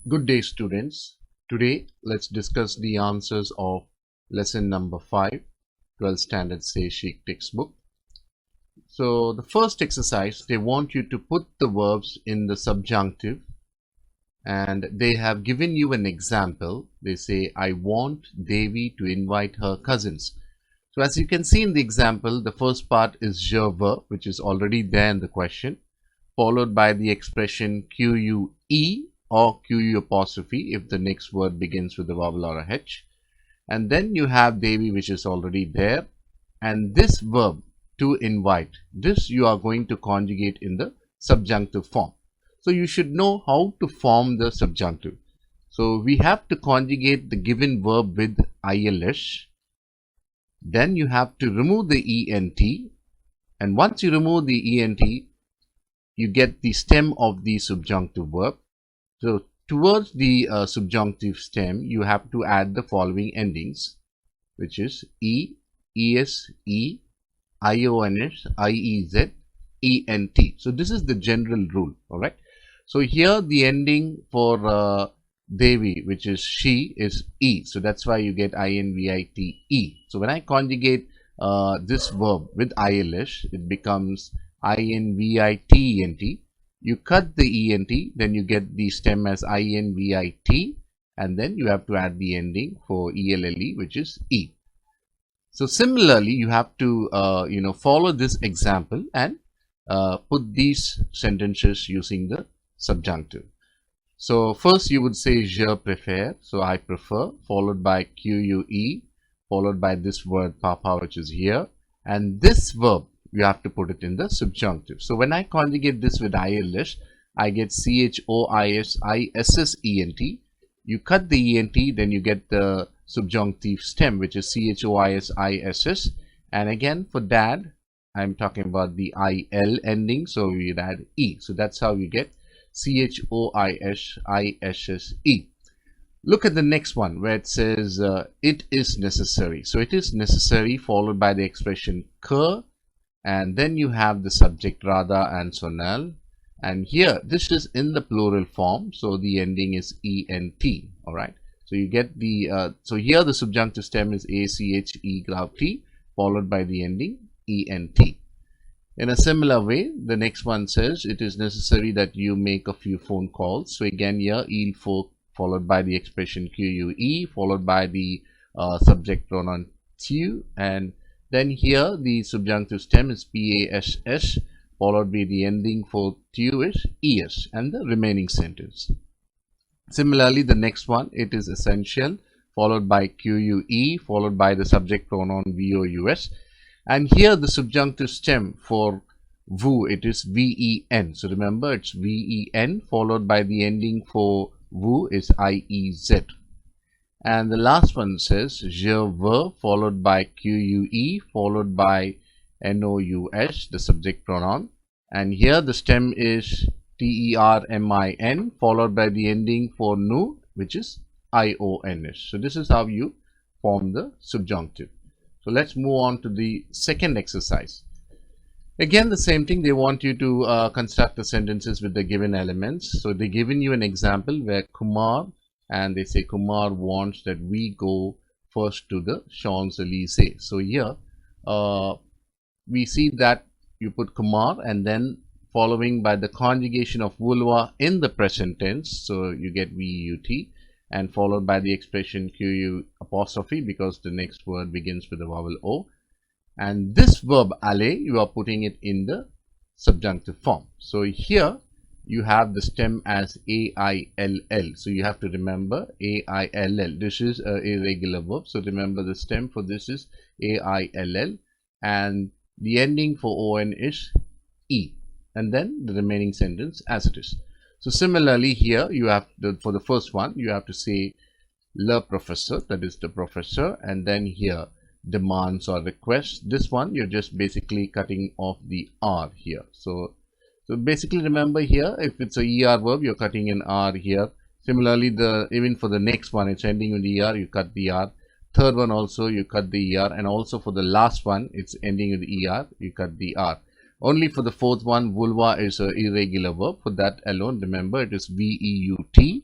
Good day, students. Today, let's discuss the answers of lesson number 5, 12th standard Chic textbook. So, the first exercise, they want you to put the verbs in the subjunctive, and they have given you an example. They say, I want Devi to invite her cousins. So, as you can see in the example, the first part is je veux, which is already there in the question, followed by the expression QUE or QU apostrophe if the next word begins with a vowel or a H. And then you have Devi, which is already there. And this verb, to invite, this you are going to conjugate in the subjunctive form. So you should know how to form the subjunctive. So we have to conjugate the given verb with ILS. Then you have to remove the ENT. And once you remove the ENT, you get the stem of the subjunctive verb. So towards the subjunctive stem, you have to add the following endings, which is E, ES, E, IONS, IEZ, ENT. So this is the general rule, alright. So here the ending for Devi, which is she, is E. So that's why you get INVITE. So when I conjugate this verb with ILS, it becomes INVITENT. You cut the ENT, then you get the stem as INVIT, and then you have to add the ending for ELLE, which is E. So similarly, you have to follow this example and put these sentences using the subjunctive. So first you would say je préfère, so I prefer, followed by QUE, followed by this word papa, which is here, and this verb you have to put it in the subjunctive. So when I conjugate this with ILS, I get CHOISISSENT. You cut the ENT, then you get the subjunctive stem, which is CHOISISS. And again, for dad, I'm talking about the IL ending, so we add E. So that's how you get CHOISISSE. Look at the next one where it says it is necessary. So it is necessary followed by the expression que, and then you have the subject radha and sonal, and here this is in the plural form, so the ending is ENT. All right, so you get the so here the subjunctive stem is ACHE graph T followed by the ending ENT. In a similar way, the next one says it is necessary that you make a few phone calls. So again here il faut followed by the expression QUE followed by the subject pronoun tu, and then here the subjunctive stem is PASS followed by the ending for tu is ES, and the remaining sentence. Similarly, the next one, it is essential followed by QUE followed by the subject pronoun VOUS, and here the subjunctive stem for VU, it is VEN. So remember, it's VEN followed by the ending for VU is IEZ. And the last one says je veux followed by QUE followed by NOUS, the subject pronoun, and here the stem is TERMIN followed by the ending for nu, which is IONS. So this is how you form the subjunctive. So let's move on to the second exercise. Again, the same thing, they want you to construct the sentences with the given elements. So they've given you an example where Kumar, and they say Kumar wants that we go first to the Champs-Élysées. So here we see that you put Kumar and then following by the conjugation of vulva in the present tense. So you get VUT and followed by the expression QU apostrophe because the next word begins with the vowel O. And this verb aller, you are putting it in the subjunctive form. So here you have the stem as AILL. So you have to remember AILL. This is an irregular verb. So remember the stem for this is AILL. And the ending for ON is E. And then the remaining sentence as it is. So similarly here you have for the first one you have to say le professeur, that is the professor, and then here demands or requests. This one you're just basically cutting off the R here. So basically remember here, if it's a ER verb, you're cutting an R here. Similarly, even for the next one, it's ending with ER, you cut the R. Third one also, you cut the ER. And also for the last one, it's ending with ER, you cut the R. Only for the fourth one, vulva is an irregular verb. For that alone, remember, it is VEUT.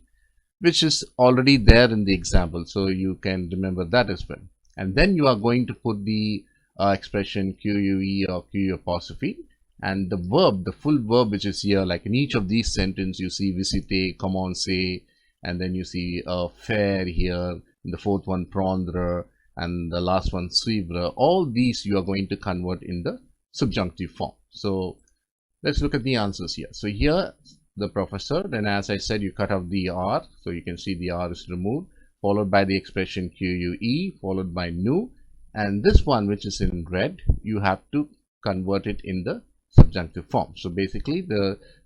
which is already there in the example, so you can remember that as well. And then you are going to put the expression QUE or QU apostrophe, and the verb, the full verb which is here, like in each of these sentences you see visite, come on, say, and then you see faire here, in the fourth one prendre, and the last one suivre. All these you are going to convert in the subjunctive form. So let's look at the answers here. So here the professor, then as I said, you cut off the R, so you can see the R is removed, followed by the expression QUE, followed by nu, and this one which is in red, you have to convert it in the subjunctive form. So basically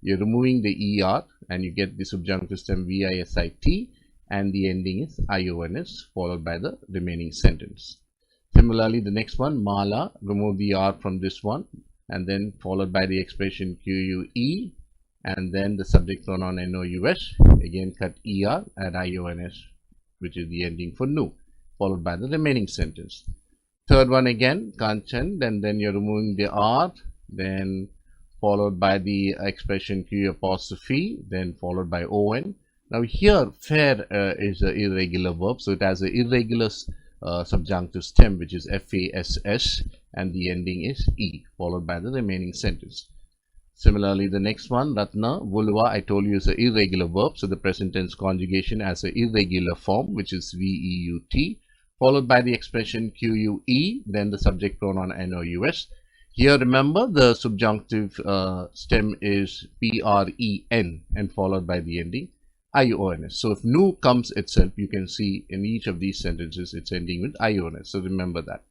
you're removing the ER and you get the subjunctive stem VISIT, and the ending is IONS, followed by the remaining sentence. Similarly, the next one, Mala, remove the R from this one, and then followed by the expression QUE, and then the subject pronoun NOUS, again cut ER, add IONS, which is the ending for nu, followed by the remaining sentence. Third one again, Kanchan, then you're removing the R, then followed by the expression Q apostrophe, then followed by ON. Now here, fair is an irregular verb, so it has an irregular subjunctive stem, which is FASS, and the ending is E, followed by the remaining sentence. Similarly, the next one, Ratna, vulva, I told you is an irregular verb, so the present tense conjugation has an irregular form, which is VEUT, followed by the expression QUE, then the subject pronoun NOUS. Here, remember, the subjunctive stem is PREN, and followed by the ending IONS. So if nu comes itself, you can see in each of these sentences, it's ending with IONS. So remember that.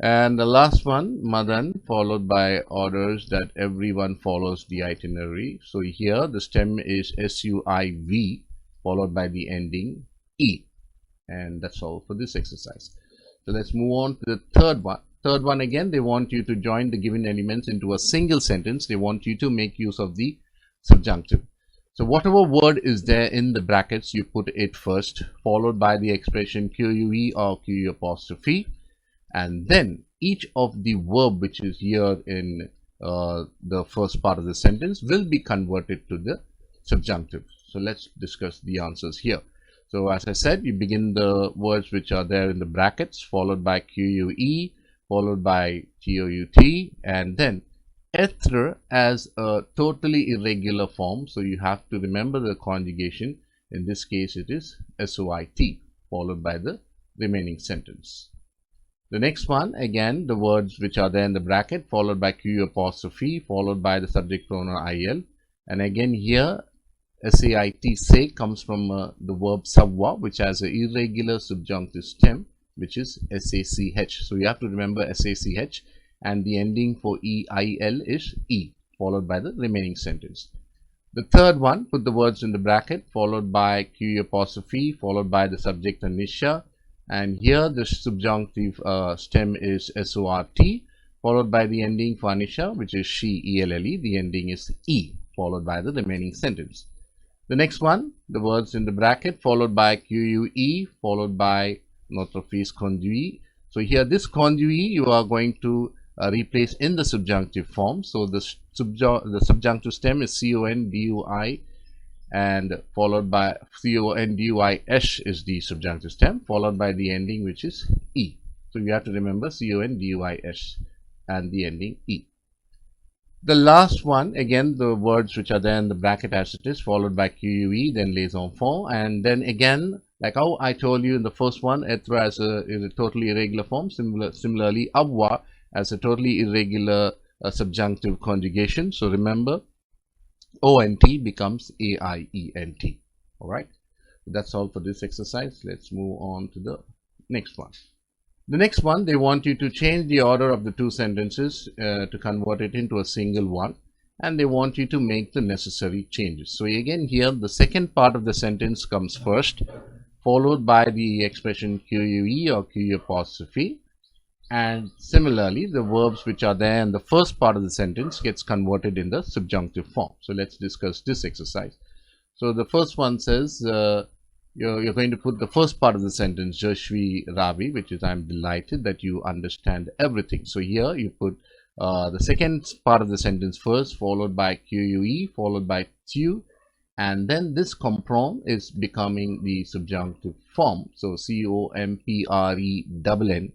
And the last one, Madan, followed by orders that everyone follows the itinerary. So here the stem is SUIV, followed by the ending E. And that's all for this exercise. So let's move on to the third one. Third one, again, they want you to join the given elements into a single sentence. They want you to make use of the subjunctive. So whatever word is there in the brackets, you put it first, followed by the expression QUE or QU apostrophe. And then each of the verb which is here in the first part of the sentence will be converted to the subjunctive. So let's discuss the answers here. So as I said, you begin the words which are there in the brackets, followed by QUE, followed by TOUT, and then être as a totally irregular form. So you have to remember the conjugation. In this case, it is SOIT, followed by the remaining sentence. The next one, again, the words which are there in the bracket, followed by Q apostrophe, followed by the subject pronoun IL. And again here, SAIT, say, comes from the verb savoir, which has an irregular subjunctive stem, which is SACH. So you have to remember SACH, and the ending for EIL is E, followed by the remaining sentence. The third one, put the words in the bracket, followed by Q apostrophe, followed by the subject Anisha. And here the subjunctive stem is SORT, followed by the ending for Anisha, which is she, ELLE. The ending is E, followed by the remaining sentence. The next one, the words in the bracket, followed by QUE, followed by notre fils conduit. So here this conduit you are going to replace in the subjunctive form. So the subjunctive stem is CONDUI, and followed by CONDUIS is the subjunctive stem, followed by the ending which is E. So you have to remember CONDUIS and the ending E. The last one, again, the words which are there in the bracket as it is, followed by QUE, then les enfants, and then again, like how I told you in the first one, être as is a totally irregular form. Similarly, avoir as a totally irregular subjunctive conjugation. So remember, ONT becomes AIENT. All right. That's all for this exercise. Let's move on to the next one. The next one, they want you to change the order of the two sentences to convert it into a single one, and they want you to make the necessary changes. So again, here the second part of the sentence comes first, followed by the expression QUE or Q apostrophe, and similarly the verbs which are there in the first part of the sentence gets converted in the subjunctive form. So let's discuss this exercise. So the first one says you're going to put the first part of the sentence, Je suis ravi, which is I'm delighted that you understand everything. So here you put the second part of the sentence first, followed by QUE, followed by tu, and then this comprom is becoming the subjunctive form. So COMPRENN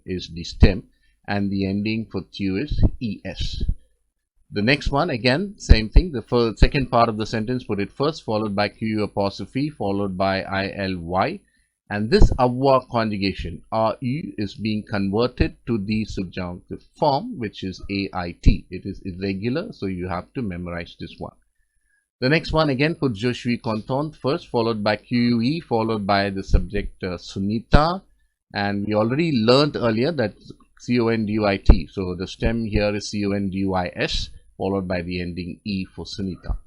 is the stem, and the ending for tu is ES. The next one, again, same thing. The second part of the sentence, put it first, followed by QU apostrophe, followed by ILY. And this avoir conjugation, RU, is being converted to the subjunctive form, which is AIT. It is irregular, so you have to memorize this one. The next one, again, put je suis content first, followed by QUE, followed by the subject Sunita. And we already learned earlier that CONDUIT. So the stem here is CONDUIS, followed by the ending E for Sunita.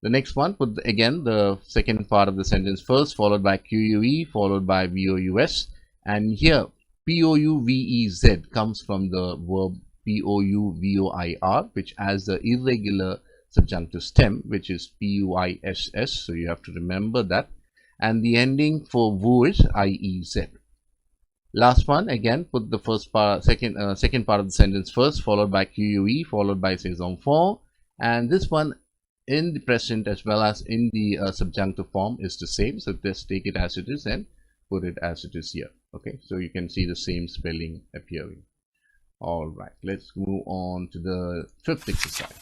The next one, put again the second part of the sentence first, followed by QUE, followed by VOUS. And here, POUVEZ comes from the verb POUVOIR, which has the irregular subjunctive stem, which is PUISS. So you have to remember that. And the ending for VU is IEZ. Last one, again, put the second part of the sentence first, followed by QUE, followed by saison fond. And this one in the present as well as in the subjunctive form is the same. So just take it as it is and put it as it is here. Okay, so you can see the same spelling appearing. All right, let's move on to the fifth exercise.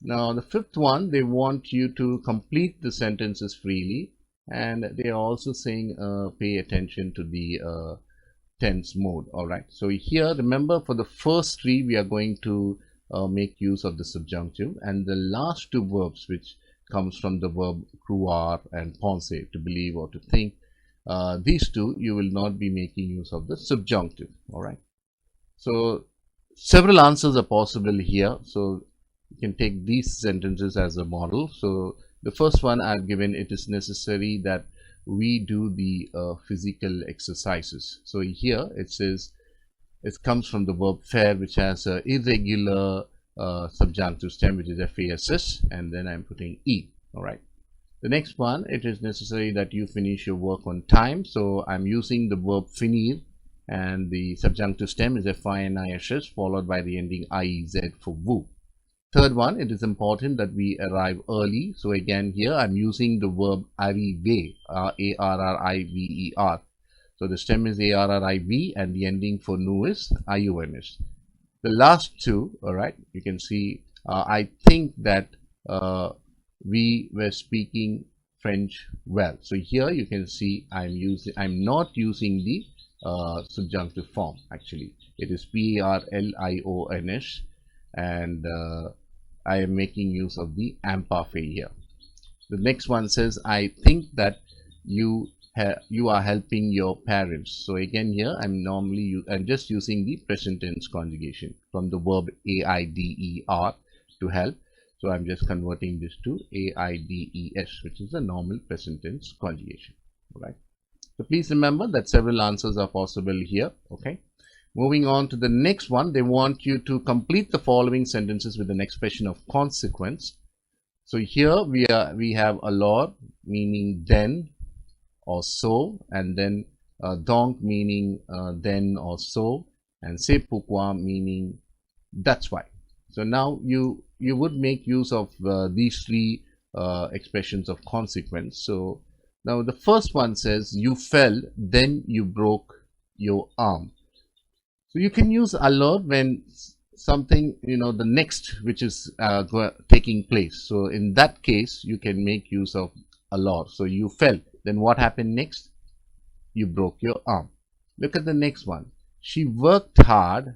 Now, the fifth one, they want you to complete the sentences freely, and they are also saying pay attention to the tense mode. All right, so here, remember, for the first three, we are going to make use of the subjunctive, and the last two verbs, which comes from the verb croire and penser, to believe or to think, these two you will not be making use of the subjunctive. All right, so several answers are possible here, so you can take these sentences as a model. So the first one I've given, it is necessary that we do the physical exercises. So here it says it comes from the verb faire, which has a irregular subjunctive stem, which is FASS, and then I'm putting E. All right. The next one, it is necessary that you finish your work on time. So I'm using the verb finir, and the subjunctive stem is FINISS, followed by the ending IEZ for VU. Third one, it is important that we arrive early. So again, here I'm using the verb arriver, ARRIVER. So the stem is ARRIV, and the ending for nu is IONS. The last two, all right, you can see, I think that we were speaking French well. So here you can see I'm not using the subjunctive form. Actually, it is PARLIONS, and I am making use of the imparfait here. The next one says, I think that you are helping your parents. So again, here I'm just using the present tense conjugation from the verb AIDER to help. So I'm just converting this to AIDS, which is a normal present tense conjugation. All right. So please remember that several answers are possible here. Okay. Moving on to the next one, they want you to complete the following sentences with an expression of consequence. So here we have alors, meaning then or so, and then donc, meaning then or so, and c'est pourquoi, meaning that's why. So now you would make use of these three expressions of consequence. So now the first one says, you fell, then you broke your arm. So you can use alors when something, the next which is taking place. So in that case, you can make use of alors. So you fell, then what happened next? You broke your arm. Look at the next one. She worked hard,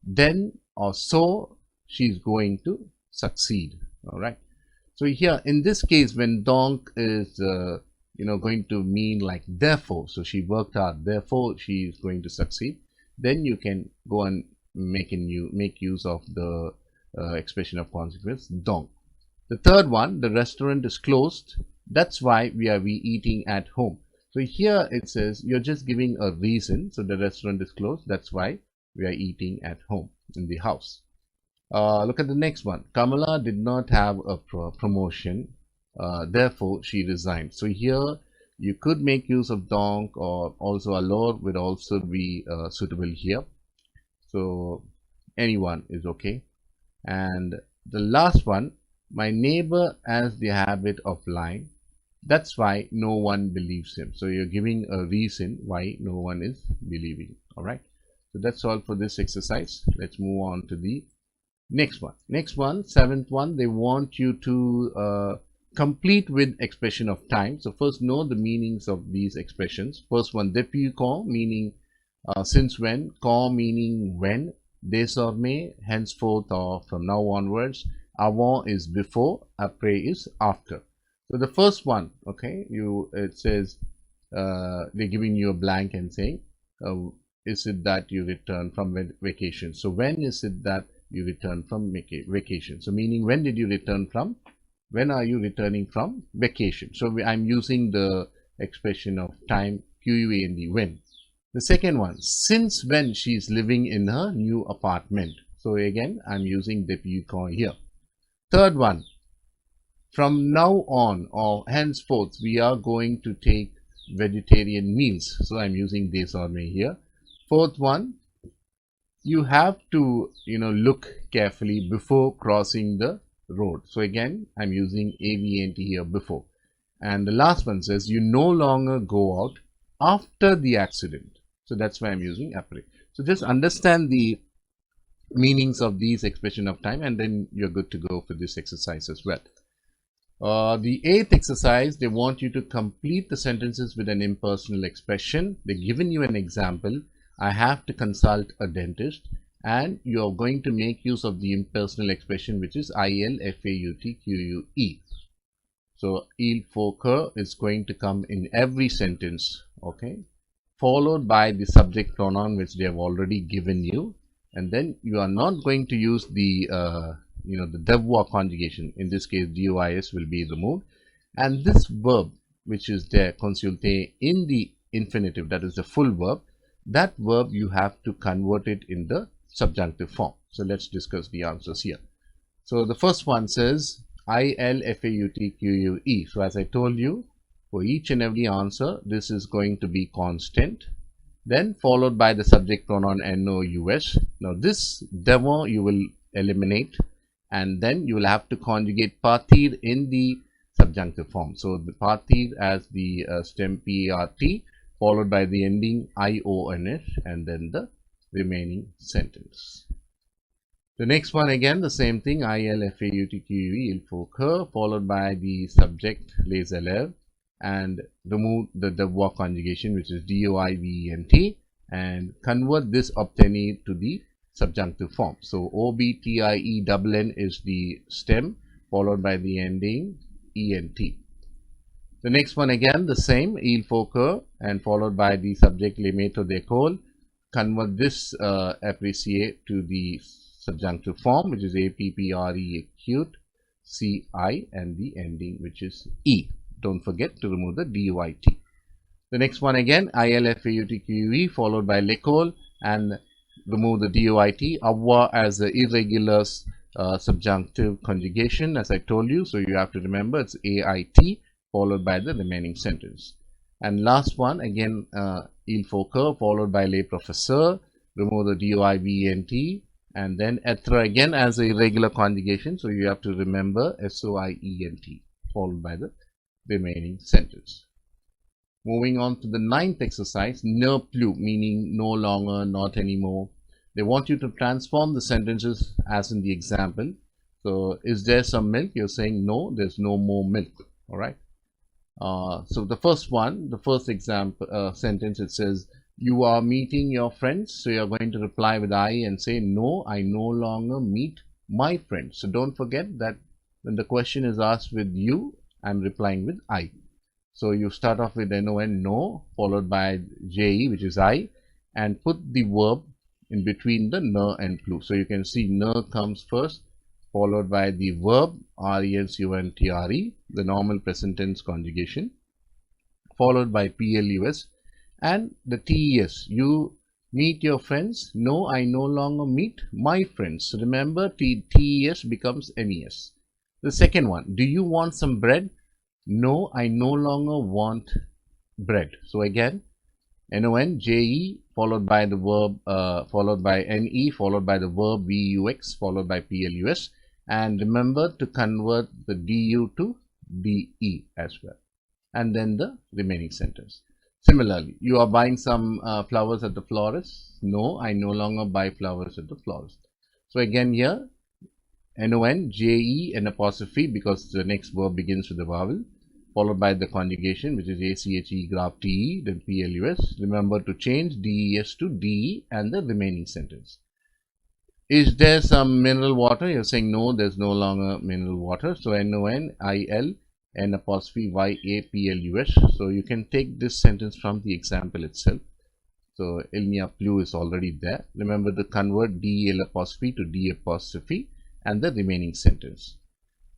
then or so she's going to succeed. All right. So here in this case, when donc is going to mean like therefore, so she worked hard, therefore she is going to succeed, then you can go and make use of the expression of consequence donc. The third one, the restaurant is closed, that's why we are eating at home. So here it says you're just giving a reason. So the restaurant is closed, that's why we are eating at home in the house. Look at the next one. Kamala did not have a promotion, therefore she resigned. So here you could make use of donc, or also alors would also be suitable here. So anyone is okay. And the last one, My neighbor has the habit of lying. That's why no one believes him. So you're giving a reason why no one is believing. All right. So that's all for this exercise. Let's move on to the next one. Next one, seventh one, they want you to complete with expression of time. So first know the meanings of these expressions. First one, depuis quand, meaning since when, quand meaning when, désormais, henceforth or from now onwards, avant is before, après is after. So the first one, okay, it says they're giving you a blank and saying, is it that you return from vacation? So when is it that you return from vacation? So meaning when did you return from? When are you returning from vacation? So I'm using the expression of time, QUAND, when. The second one, since when she is living in her new apartment. So again, I'm using depuis quand here. Third one, from now on or henceforth, we are going to take vegetarian meals. So I'm using désormais here. Fourth one, you have to look carefully before crossing the road. So again, I'm using AVNT here, before. And the last one says you no longer go out after the accident. So that's why I'm using après. So just understand the meanings of these expression of time, and then you're good to go for this exercise as well. The eighth exercise, they want you to complete the sentences with an impersonal expression. They've given you an example. I have to consult a dentist, and you are going to make use of the impersonal expression, which is ILFAUTQUE. So il faut que is going to come in every sentence, okay, followed by the subject pronoun, which they have already given you, and then you are not going to use the the devoir conjugation. In this case, DOIS will be removed, and this verb which is there, consulter, in the infinitive, that is the full verb, that verb you have to convert it in the subjunctive form. So let's discuss the answers here. So the first one says ILFAUTQUE. So as I told you, for each and every answer, this is going to be constant, then followed by the subject pronoun NOUS. Now this devoir you will eliminate, and then you will have to conjugate partir in the subjunctive form. So the partir as the stem PART, followed by the ending IONS, and then the remaining sentence. The next one, again the same thing, ILFAUTQUE, il faut que, followed by the subject les élèves, and remove the devoir conjugation, which is DOIVENT, and convert this obtenir to the subjunctive form. So OBTIENN is the stem, followed by the ending ENT. The next one, again the same, il faut que, and followed by the subject les méthodes d'école. Convert this apprécier to the subjunctive form, which is APPRE, acute, CI, and the ending, which is E. Don't forget to remove the DYT. The next one, again ILFAUTQUE, followed by l'école, and remove the DOIT. Avoir as the irregular subjunctive conjugation, as I told you. So you have to remember it's AIT, followed by the remaining sentence. And last one, again il faut que, followed by les professeurs, remove the DOIVENT, and then être again as a irregular conjugation. So you have to remember SOIENT, followed by the remaining sentence. Moving on to the ninth exercise, ne plus, meaning no longer, not anymore. They want you to transform the sentences as in the example. So is there some milk? You're saying no, there's no more milk. All right. So the first one, the first example sentence, it says you are meeting your friends. So you're going to reply with I and say no, I no longer meet my friends. So don't forget that when the question is asked with you, I'm replying with I. So you start off with NON, no, followed by JE, which is I, and put the verb in between the ne and plus. So you can see ne comes first, followed by the verb RENCUNTRE, the normal present tense conjugation, followed by PLUS, and the TES. You meet your friends. No, I no longer meet my friends. So remember, TES becomes MES. The second one, do you want some bread? No, I no longer want bread. So again, NON, JE, followed by the verb, followed by NE, followed by the verb VUX, followed by PLUS, and remember to convert the du to de as well, and then the remaining sentence. Similarly, you are buying some flowers at the florist. No, I no longer buy flowers at the florist. So again here, non, je, and apostrophe, because the next verb begins with the vowel, followed by the conjugation, which is ache, graph te, then plus. Remember to change des to de and the remaining sentence. Is there some mineral water? You're saying no, there's no longer mineral water. So non, il, and apostrophe yapplus. So you can take this sentence from the example itself. So il n'y a plus is already there. Remember to convert del apostrophe to d apostrophe and the remaining sentence.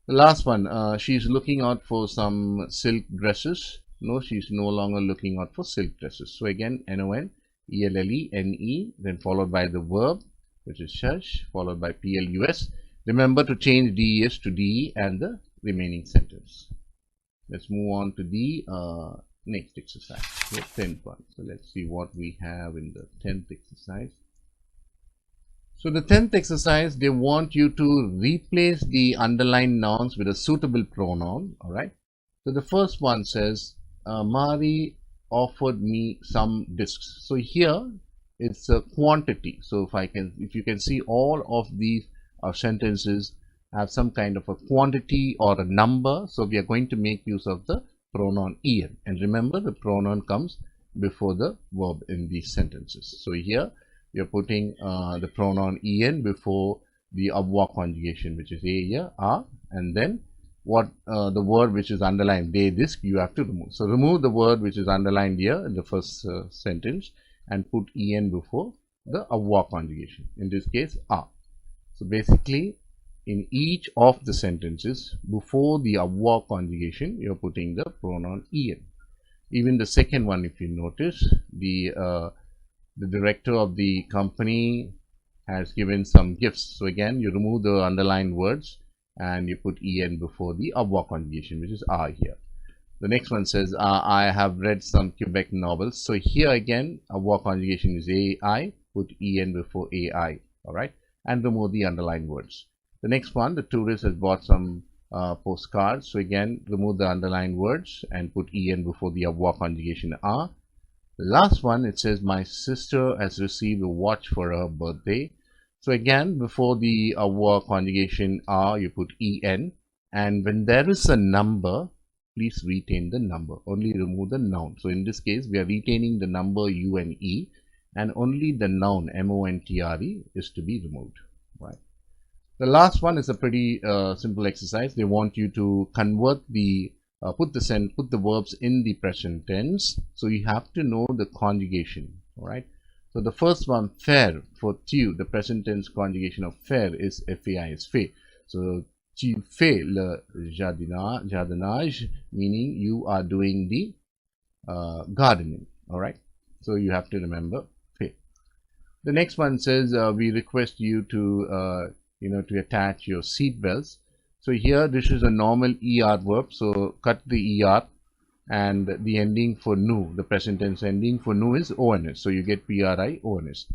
The last one, she's looking out for some silk dresses. No, she's no longer looking out for silk dresses. So again, non, elle, ne, then followed by the verb, which is shush, followed by plus. Remember to change des to de and the remaining sentence. Let's move on to the next exercise, the 10th one. So let's see what we have in the 10th exercise. So the 10th exercise, they want you to replace the underlined nouns with a suitable pronoun. All right. So the first one says, Mari offered me some discs. So here it's a quantity. So if you can see, all of these sentences have some kind of a quantity or a number. So we are going to make use of the pronoun en. And remember, the pronoun comes before the verb in these sentences. So here we are putting the pronoun en before the avoir conjugation, which is a, here, a, and then what the word which is underlined, they, this, you have to remove. So remove the word which is underlined here in the first sentence and put en before the avoir conjugation, in this case a. So basically, in each of the sentences before the avoir conjugation, you are putting the pronoun en. Even the second one, if you notice, the director of the company has given some gifts. So again, you remove the underlined words and you put en before the avoir conjugation, which is are here. The next one says, I have read some Quebec novels. So here again, avoir conjugation is ai, put en before ai, all right, and remove the underlined words. The next one, the tourist has bought some postcards. So again, remove the underlined words and put en before the avoir conjugation are. The last one, it says, my sister has received a watch for her birthday. So again, before the avoir conjugation are, you put en, and when there is a number, please retain the number, only remove the noun. So in this case, we are retaining the number u and e, and only the noun montre is to be removed, right? The last one is a pretty simple exercise. They want you to convert the put the verbs in the present tense. So you have to know the conjugation. All right. So the first one, faire, for tu, the present tense conjugation of faire is fai, is fait. So tu fais le jardinage, meaning you are doing the gardening. All right. So you have to remember fait. The next one says, we request you to to attach your seat belts. So here this is a normal er verb, so cut the er, and the ending for nu, the present tense ending for nu is ons, so you get pri ons.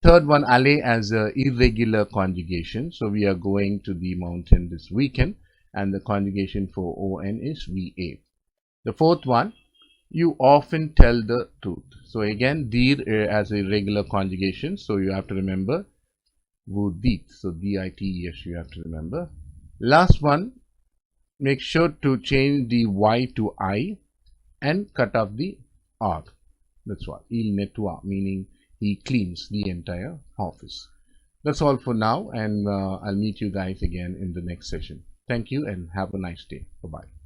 Third one, aller, as a irregular conjugation. So we are going to the mountain this weekend, and the conjugation for on is va. The fourth one, you often tell the truth. So again, dir as a regular conjugation, so you have to remember vous dites, so dit, yes, you have to remember. Last one, make sure to change the y to I and cut off the r. That's what, il nettoie, meaning he cleans the entire office. That's all for now, and I'll meet you guys again in the next session. Thank you and have a nice day. Bye-bye.